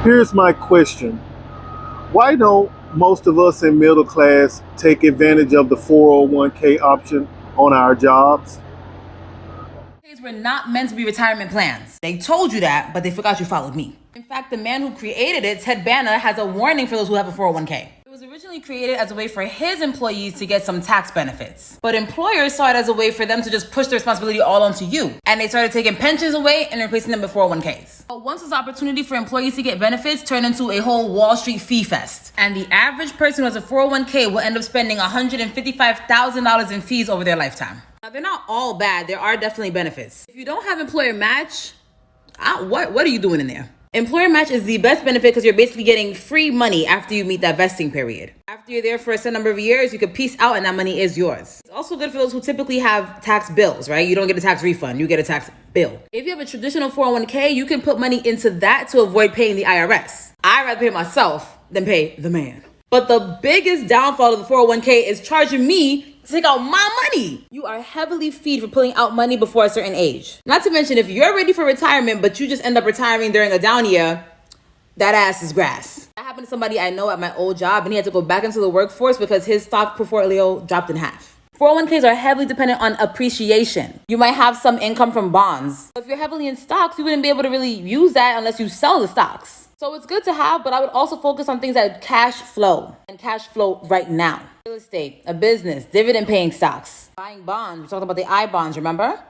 Here's my question. Why don't most of us in middle class take advantage of the 401k option on our jobs? These were not meant to be retirement plans. They told you that, but they forgot you followed me. In fact, the man who created it, Ted Banner, has a warning for those who have a 401k. It was originally created as a way for his employees to get some tax benefits. But employers saw it as a way for them to just push the responsibility all onto you. And they started taking pensions away and replacing them with 401ks. But once this opportunity for employees to get benefits turned into a whole Wall Street fee fest. And the average person who has a 401k will end up spending $155,000 in fees over their lifetime. Now, they're not all bad. There are definitely benefits. If you don't have employer match, what are you doing in there? Employer match is the best benefit because you're basically getting free money after you meet that vesting period. After you're there for a set number of years, you can peace out and that money is yours. It's also good for those who typically have tax bills, right? You don't get a tax refund, you get a tax bill. If you have a traditional 401k, you can put money into that to avoid paying the IRS. I'd rather pay myself than pay the man. But the biggest downfall of the 401k is charging me to take out my money. You are heavily feed for pulling out money before a certain age. Not to mention, if you're ready for retirement, but you just end up retiring during a down year, that ass is grass. That happened to somebody I know at my old job, and he had to go back into the workforce because his stock portfolio dropped in half. 401ks are heavily dependent on appreciation. You might have some income from bonds. If you're heavily in stocks, you wouldn't be able to really use that unless you sell the stocks. So it's good to have, but I would also focus on things that cash flow and cash flow right now. Real estate, a business, dividend paying stocks, buying bonds. We talked about the I bonds, remember?